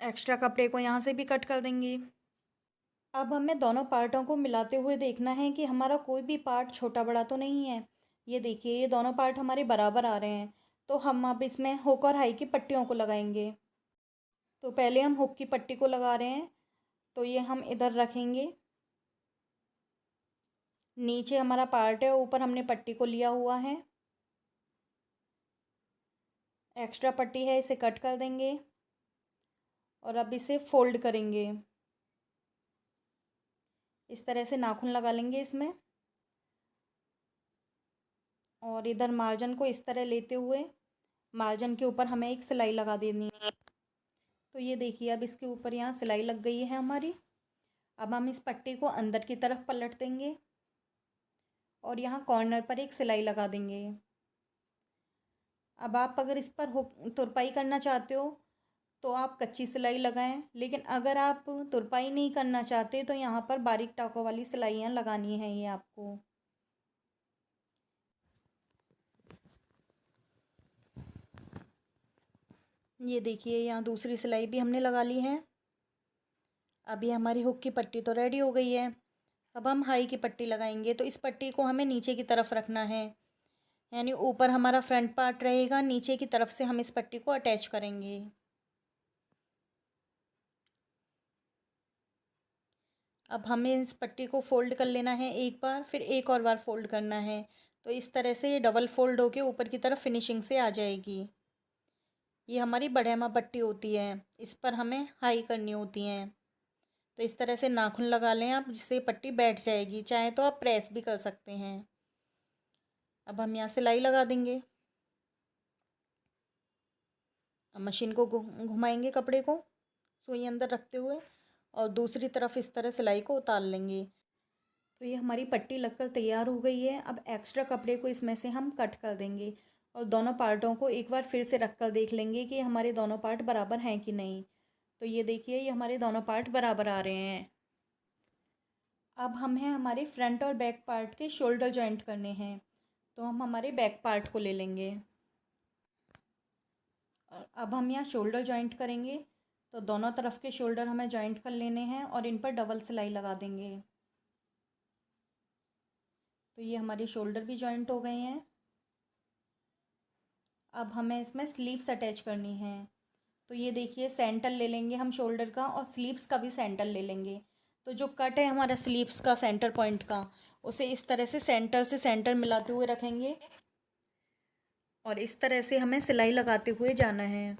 एक्स्ट्रा कपड़े को यहाँ से भी कट कर देंगे। अब हमें दोनों पार्टों को मिलाते हुए देखना है कि हमारा कोई भी पार्ट छोटा बड़ा तो नहीं है। ये देखिए, ये दोनों पार्ट हमारे बराबर आ रहे हैं। तो हम अब इसमें हुक और हाई की पट्टियों को लगाएंगे। तो पहले हम हुक की पट्टी को लगा रहे हैं। तो ये हम इधर रखेंगे। नीचे हमारा पार्ट है, ऊपर हमने पट्टी को लिया हुआ है। एक्स्ट्रा पट्टी है, इसे कट कर देंगे। और अब इसे फोल्ड करेंगे। इस तरह से नाखून लगा लेंगे इसमें। और इधर मार्जिन को इस तरह लेते हुए मार्जिन के ऊपर हमें एक सिलाई लगा देनी है। तो ये देखिए, अब इसके ऊपर यहाँ सिलाई लग गई है हमारी। अब हम इस पट्टी को अंदर की तरफ पलट देंगे और यहाँ कॉर्नर पर एक सिलाई लगा देंगे। अब आप अगर इस पर हुक तुरपाई करना चाहते हो तो आप कच्ची सिलाई लगाएं, लेकिन अगर आप तुरपाई नहीं करना चाहते तो यहाँ पर बारीक टाकों वाली सिलाइयाँ लगानी हैं ये आपको। ये देखिए, यहाँ दूसरी सिलाई भी हमने लगा ली है। अभी हमारी हुक की पट्टी तो रेडी हो गई है। अब हम हाई की पट्टी लगाएंगे। तो इस पट्टी को हमें नीचे की तरफ रखना है। यानी ऊपर हमारा फ्रंट पार्ट रहेगा, नीचे की तरफ से हम इस पट्टी को अटैच करेंगे। अब हमें इस पट्टी को फ़ोल्ड कर लेना है एक बार, फिर एक और बार फ़ोल्ड करना है। तो इस तरह से ये डबल फ़ोल्ड होके ऊपर की तरफ फिनिशिंग से आ जाएगी। ये हमारी बढ़ैमा पट्टी होती है, इस पर हमें हाई करनी होती हैं। तो इस तरह से नाखून लगा लें आप, जिससे पट्टी बैठ जाएगी। चाहे तो आप प्रेस भी कर सकते हैं। अब हम यहाँ सिलाई लगा देंगे। अब मशीन को घुमाएंगे कपड़े को सुई अंदर रखते हुए, और दूसरी तरफ इस तरह सिलाई को उतार लेंगे। तो ये हमारी पट्टी लगकर तैयार हो गई है। अब एक्स्ट्रा कपड़े को इसमें से हम कट कर देंगे और दोनों पार्टों को एक बार फिर से रख कर देख लेंगे कि हमारे दोनों पार्ट बराबर हैं कि नहीं। तो ये देखिए, ये हमारे दोनों पार्ट बराबर आ रहे हैं। अब हमें हमारे फ्रंट और बैक पार्ट के शोल्डर जॉइंट करने हैं। तो हम हमारे बैक पार्ट को ले लेंगे और अब हम यहाँ शोल्डर जॉइंट करेंगे। तो दोनों तरफ के शोल्डर हमें जॉइंट कर लेने हैं और इन पर डबल सिलाई लगा देंगे। तो ये हमारे शोल्डर भी जॉइंट हो गए हैं। अब हमें इसमें स्लीव्स अटैच करनी है। तो ये देखिए, सेंटर ले लेंगे हम शोल्डर का और स्लीव्स का भी सेंटर ले लेंगे। तो जो कट है हमारा स्लीव्स का सेंटर पॉइंट का, उसे इस तरह से सेंटर मिलाते हुए रखेंगे और इस तरह से हमें सिलाई लगाते हुए जाना है।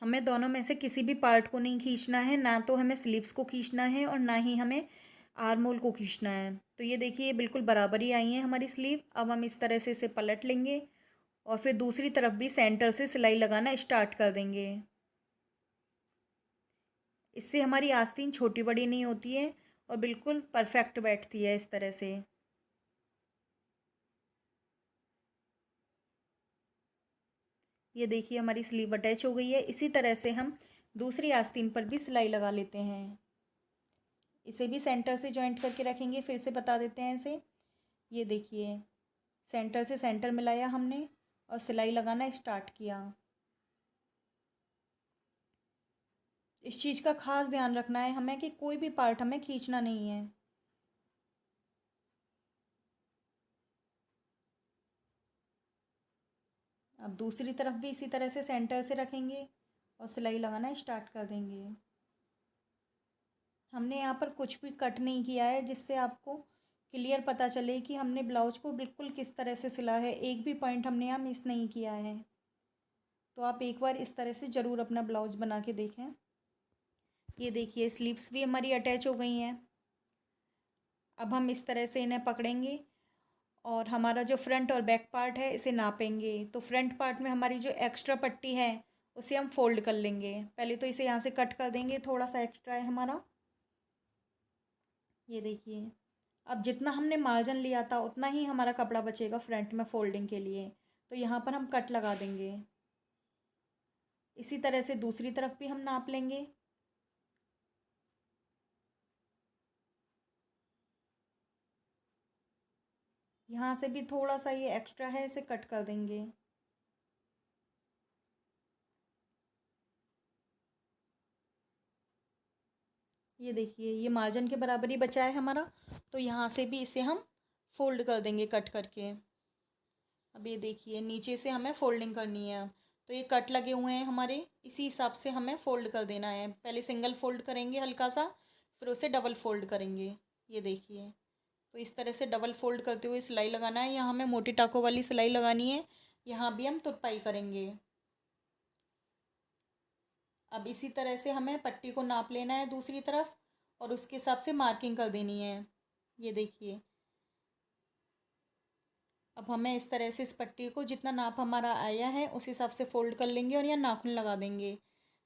हमें दोनों में से किसी भी पार्ट को नहीं खींचना है, ना तो हमें स्लीव्स को खींचना है और ना ही हमें आर्म होल को खींचना है। तो ये देखिए, ये बिल्कुल बराबर ही आई है हमारी स्लीव। अब हम इस तरह से इसे पलट लेंगे और फिर दूसरी तरफ भी सेंटर से सिलाई लगाना स्टार्ट कर देंगे। इससे हमारी आस्तीन छोटी बड़ी नहीं होती है और बिल्कुल परफेक्ट बैठती है इस तरह से। ये देखिए, हमारी स्लीव अटैच हो गई है। इसी तरह से हम दूसरी आस्तीन पर भी सिलाई लगा लेते हैं। इसे भी सेंटर से जॉइंट करके रखेंगे। फिर से बता देते हैं इसे। ये देखिए, सेंटर से सेंटर मिलाया हमने और सिलाई लगाना स्टार्ट किया। इस चीज़ का खास ध्यान रखना है हमें कि कोई भी पार्ट हमें खींचना नहीं है। अब दूसरी तरफ भी इसी तरह से सेंटर से रखेंगे और सिलाई लगाना स्टार्ट कर देंगे। हमने यहाँ पर कुछ भी कट नहीं किया है, जिससे आपको क्लियर पता चले कि हमने ब्लाउज को बिल्कुल किस तरह से सिला है। एक भी पॉइंट हमने यहाँ मिस नहीं किया है। तो आप एक बार इस तरह से ज़रूर अपना ब्लाउज बना के देखें। ये देखिए, स्लीव्स भी हमारी अटैच हो गई हैं। अब हम इस तरह से इन्हें पकड़ेंगे और हमारा जो फ्रंट और बैक पार्ट है इसे नापेंगे। तो फ्रंट पार्ट में हमारी जो एक्स्ट्रा पट्टी है उसे हम फोल्ड कर लेंगे। पहले तो इसे यहाँ से कट कर देंगे, थोड़ा सा एक्स्ट्रा है हमारा। ये देखिए, अब जितना हमने मार्जिन लिया था उतना ही हमारा कपड़ा बचेगा फ्रंट में फोल्डिंग के लिए। तो यहाँ पर हम कट लगा देंगे। इसी तरह से दूसरी तरफ भी हम नाप लेंगे। यहाँ से भी थोड़ा सा ये एक्स्ट्रा है, इसे कट कर देंगे। ये देखिए, ये मार्जिन के बराबर ही बचा है हमारा। तो यहाँ से भी इसे हम फोल्ड कर देंगे कट करके। अब ये देखिए, नीचे से हमें फोल्डिंग करनी है। तो ये कट लगे हुए हैं हमारे, इसी हिसाब से हमें फ़ोल्ड कर देना है। पहले सिंगल फ़ोल्ड करेंगे हल्का सा, फिर उसे डबल फ़ोल्ड करेंगे। ये देखिए, तो इस तरह से डबल फ़ोल्ड करते हुए सिलाई लगाना है। यहाँ हमें मोटी टाकों वाली सिलाई लगानी है। यहाँ भी हम तुरपाई करेंगे। अब इसी तरह से हमें पट्टी को नाप लेना है दूसरी तरफ और उसके हिसाब से मार्किंग कर देनी है। ये देखिए, अब हमें इस तरह से इस पट्टी को जितना नाप हमारा आया है उस हिसाब से फ़ोल्ड कर लेंगे और यहाँ नाखून लगा देंगे,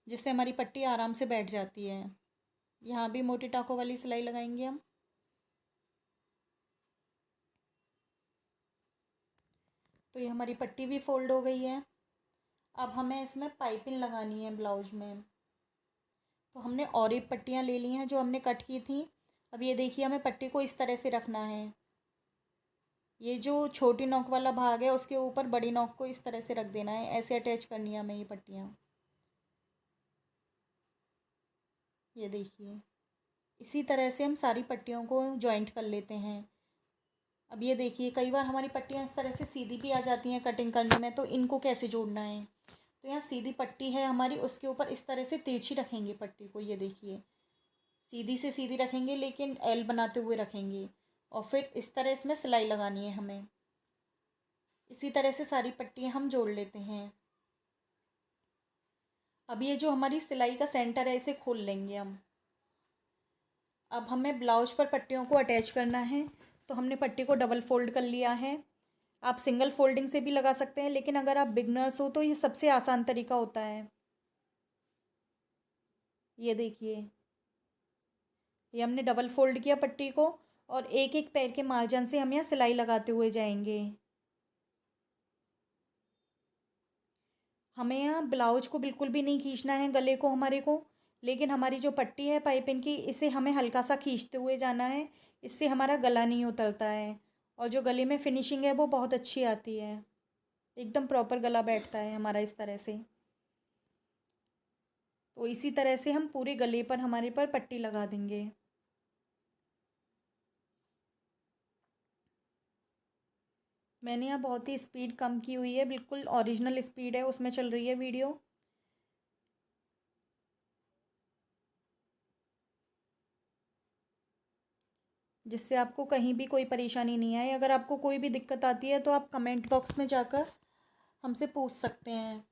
जिससे हमारी पट्टी आराम से बैठ जाती है। यहाँ भी मोटी टाकों वाली सिलाई लगाएंगे हम। तो ये हमारी पट्टी भी फ़ोल्ड हो गई है। अब हमें इसमें पाइपिंग लगानी है ब्लाउज में। तो हमने और एक पट्टियाँ ले ली हैं जो हमने कट की थी। अब ये देखिए, हमें पट्टी को इस तरह से रखना है। ये जो छोटी नोक वाला भाग है उसके ऊपर बड़ी नोक को इस तरह से रख देना है। ऐसे अटैच करनी है हमें ये पट्टियाँ। ये देखिए, इसी तरह से हम सारी पट्टियों को जॉइंट कर लेते हैं। अब ये देखिए, कई बार हमारी पट्टियाँ इस तरह से सीधी भी आ जाती हैं कटिंग करने में, तो इनको कैसे जोड़ना है। तो यहाँ सीधी पट्टी है हमारी, उसके ऊपर इस तरह से तिरछी रखेंगे पट्टी को। ये देखिए, सीधी से सीधी रखेंगे लेकिन एल बनाते हुए रखेंगे, और फिर इस तरह इसमें सिलाई लगानी है हमें। इसी तरह से सारी पट्टियाँ हम जोड़ लेते हैं। अब ये जो हमारी सिलाई का सेंटर है, इसे खोल लेंगे हम। अब हमें ब्लाउज पर पट्टियों को अटैच करना है, तो हमने पट्टी को डबल फोल्ड कर लिया है। आप सिंगल फोल्डिंग से भी लगा सकते हैं, लेकिन अगर आप बिगनर्स हो तो ये सबसे आसान तरीका होता है। ये देखिए, ये हमने डबल फोल्ड किया पट्टी को, और एक एक पैर के मार्जिन से हम यहाँ सिलाई लगाते हुए जाएंगे। हमें यहाँ ब्लाउज को बिल्कुल भी नहीं खींचना है, गले को हमारे को, लेकिन हमारी जो पट्टी है पाइपिंग की, इसे हमें हल्का सा खींचते हुए जाना है। इससे हमारा गला नहीं उतरता है, और जो गले में फिनिशिंग है वो बहुत अच्छी आती है। एकदम प्रॉपर गला बैठता है हमारा इस तरह से। तो इसी तरह से हम पूरे गले पर हमारे पर पट्टी लगा देंगे। मैंने यहाँ बहुत ही स्पीड कम की हुई है, बिल्कुल ओरिजिनल स्पीड है उसमें चल रही है वीडियो। जिससे आपको कहीं भी कोई परेशानी नहीं आए। अगर आपको कोई भी दिक्कत आती है तो आप कमेंट बॉक्स में जाकर हमसे पूछ सकते हैं।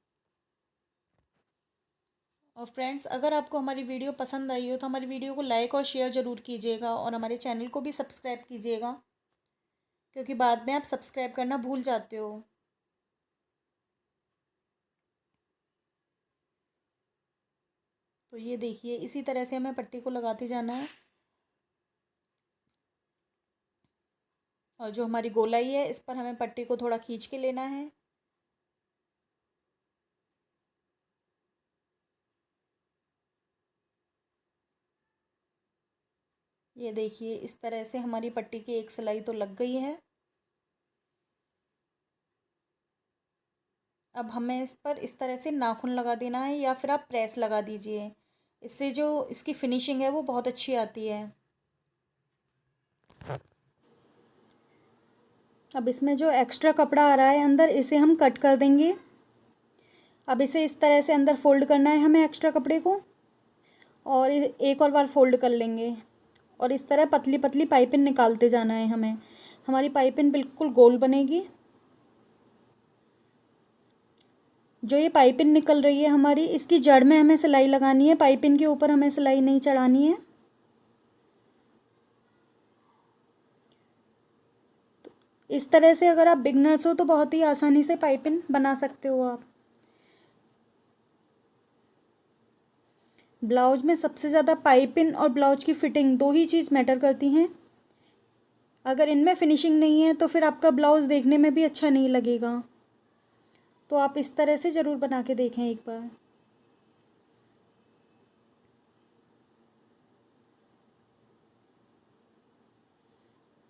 और फ्रेंड्स, अगर आपको हमारी वीडियो पसंद आई हो तो हमारी वीडियो को लाइक और शेयर ज़रूर कीजिएगा, और हमारे चैनल को भी सब्सक्राइब कीजिएगा, क्योंकि बाद में आप सब्सक्राइब करना भूल जाते हो। तो ये देखिए, इसी तरह से हमें पट्टी को लगाते जाना है। और जो हमारी गोलाई है, इस पर हमें पट्टी को थोड़ा खींच के लेना है। ये देखिए, इस तरह से हमारी पट्टी की एक सिलाई तो लग गई है। अब हमें इस पर इस तरह से नाखून लगा देना है, या फिर आप प्रेस लगा दीजिए। इससे जो इसकी फिनिशिंग है वो बहुत अच्छी आती है। अब इसमें जो एक्स्ट्रा कपड़ा आ रहा है अंदर, इसे हम कट कर देंगे। अब इसे इस तरह से अंदर फोल्ड करना है हमें एक्स्ट्रा कपड़े को, और एक और बार फोल्ड कर लेंगे, और इस तरह पतली पतली पाइपिंग निकालते जाना है हमें। हमारी पाइपिंग बिल्कुल गोल बनेगी। जो ये पाइपिंग निकल रही है हमारी, इसकी जड़ में हमें सिलाई लगानी है, पाइपिंग के ऊपर हमें सिलाई नहीं चढ़ानी है। इस तरह से अगर आप बिगनर्स हो तो बहुत ही आसानी से पाइपिंग बना सकते हो आप। ब्लाउज में सबसे ज़्यादा पाइपिंग और ब्लाउज की फिटिंग, दो ही चीज़ मैटर करती हैं। अगर इनमें फिनिशिंग नहीं है तो फिर आपका ब्लाउज़ देखने में भी अच्छा नहीं लगेगा। तो आप इस तरह से ज़रूर बना के देखें एक बार।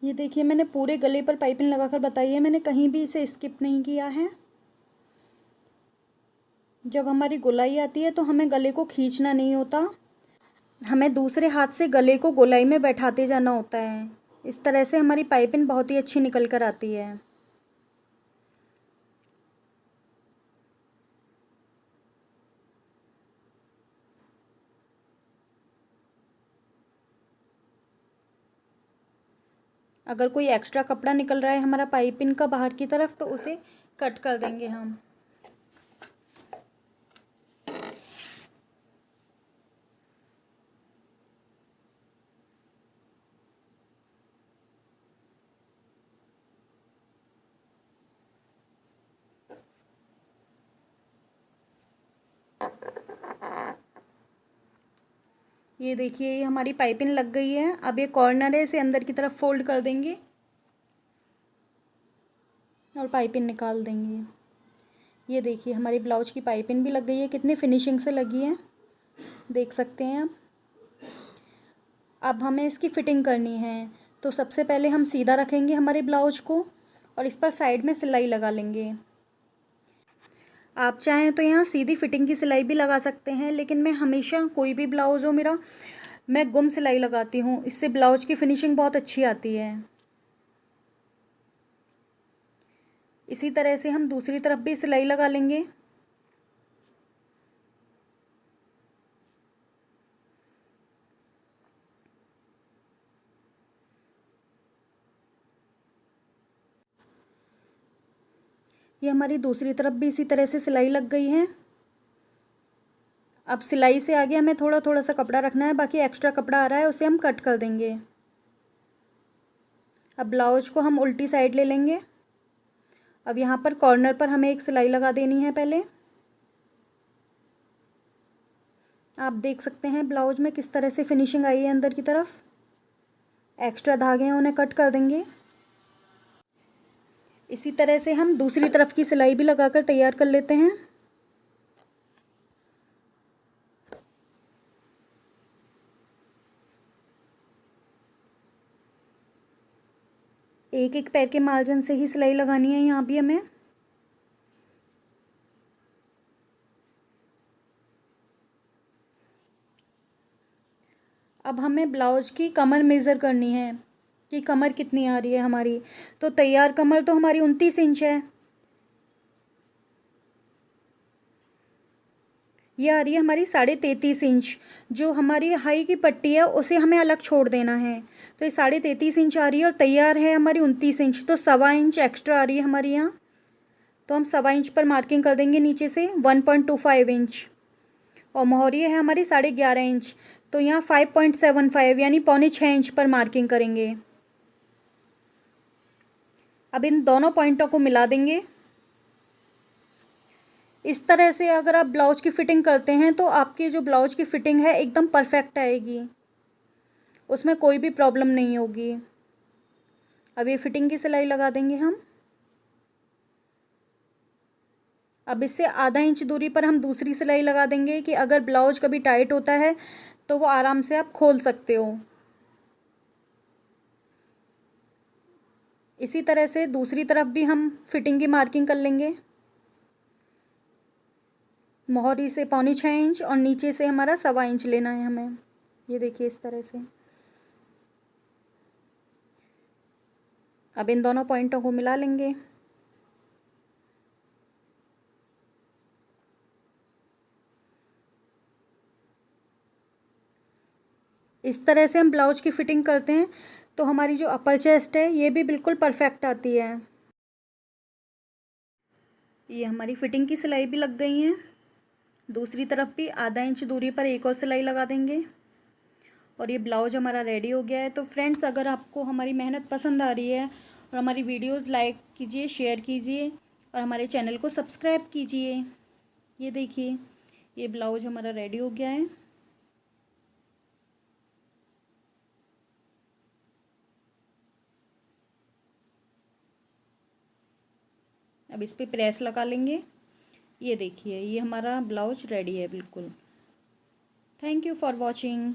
ये देखिए, मैंने पूरे गले पर पाइपिंग लगाकर बताई है, मैंने कहीं भी इसे स्किप नहीं किया है। जब हमारी गोलाई आती है तो हमें गले को खींचना नहीं होता, हमें दूसरे हाथ से गले को गोलाई में बैठाते जाना होता है। इस तरह से हमारी पाइपिंग बहुत ही अच्छी निकल कर आती है। अगर कोई एक्स्ट्रा कपड़ा निकल रहा है हमारा पाइपिंग का बाहर की तरफ, तो उसे कट कर देंगे हम। ये देखिए, ये हमारी पाइपिंग लग गई है। अब ये कॉर्नर है, इसे अंदर की तरफ फोल्ड कर देंगे और पाइपिंग निकाल देंगे। ये देखिए, हमारी ब्लाउज की पाइपिंग भी लग गई है, कितनी फिनिशिंग से लगी है, देख सकते हैं आप। अब हमें इसकी फ़िटिंग करनी है, तो सबसे पहले हम सीधा रखेंगे हमारे ब्लाउज को, और इस पर साइड में सिलाई लगा लेंगे। आप चाहें तो यहाँ सीधी फिटिंग की सिलाई भी लगा सकते हैं, लेकिन मैं हमेशा कोई भी ब्लाउज़ हो मेरा, मैं गुम सिलाई लगाती हूँ, इससे ब्लाउज की फिनिशिंग बहुत अच्छी आती है। इसी तरह से हम दूसरी तरफ भी सिलाई लगा लेंगे। ये हमारी दूसरी तरफ भी इसी तरह से सिलाई लग गई है। अब सिलाई से आगे हमें थोड़ा थोड़ा सा कपड़ा रखना है, बाकी एक्स्ट्रा कपड़ा आ रहा है उसे हम कट कर देंगे। अब ब्लाउज को हम उल्टी साइड ले लेंगे। अब यहाँ पर कॉर्नर पर हमें एक सिलाई लगा देनी है पहले। आप देख सकते हैं ब्लाउज में किस तरह से फिनिशिंग आई है अंदर की तरफ। एक्स्ट्रा धागे हैं उन्हें कट कर देंगे। इसी तरह से हम दूसरी तरफ की सिलाई भी लगाकर तैयार कर लेते हैं। एक एक पैर के मार्जिन से ही सिलाई लगानी है यहाँ भी हमें। अब हमें ब्लाउज की कमर मेज़र करनी है कि कमर कितनी आ रही है हमारी। तो तैयार कमर तो हमारी 29 इंच है। ये आ रही है हमारी 33.5 इंच। जो हमारी हाई की पट्टी है उसे हमें अलग छोड़ देना है। तो ये 33.5 इंच आ रही है और तैयार है हमारी 29 इंच। तो 1.25 इंच एक्स्ट्रा आ रही है हमारी यहाँ। तो हम 1.25 इंच पर मार्किंग कर देंगे नीचे से 1.25 इंच। और मोहरी है हमारी 11.5 इंच। तो यहाँ 5.75 यानी 5.25 इंच पर मार्किंग करेंगे। अब इन दोनों पॉइंटों को मिला देंगे। इस तरह से अगर आप ब्लाउज की फ़िटिंग करते हैं तो आपकी जो ब्लाउज की फ़िटिंग है एकदम परफेक्ट आएगी, उसमें कोई भी प्रॉब्लम नहीं होगी। अब ये फिटिंग की सिलाई लगा देंगे हम। अब इससे आधा इंच दूरी पर हम दूसरी सिलाई लगा देंगे कि अगर ब्लाउज कभी टाइट होता है तो वो आराम से आप खोल सकते हो। इसी तरह से दूसरी तरफ भी हम फिटिंग की मार्किंग कर लेंगे। मोहरी से 5.25 इंच और नीचे से हमारा 1.25 इंच लेना है हमें। ये देखिए इस तरह से। अब इन दोनों पॉइंटों को मिला लेंगे। इस तरह से हम ब्लाउज की फ़िटिंग करते हैं तो हमारी जो अपर चेस्ट है ये भी बिल्कुल परफेक्ट आती है। ये हमारी फ़िटिंग की सिलाई भी लग गई है। दूसरी तरफ भी आधा इंच दूरी पर एक और सिलाई लगा देंगे और ये ब्लाउज हमारा रेडी हो गया है। तो फ्रेंड्स, अगर आपको हमारी मेहनत पसंद आ रही है और हमारी वीडियोस लाइक कीजिए, शेयर कीजिए और हमारे चैनल को सब्सक्राइब कीजिए। ये देखिए ये ब्लाउज हमारा रेडी हो गया है। अब इस पर प्रेस लगा लेंगे। ये देखिए ये हमारा ब्लाउज रेडी है बिल्कुल। Thank you for watching.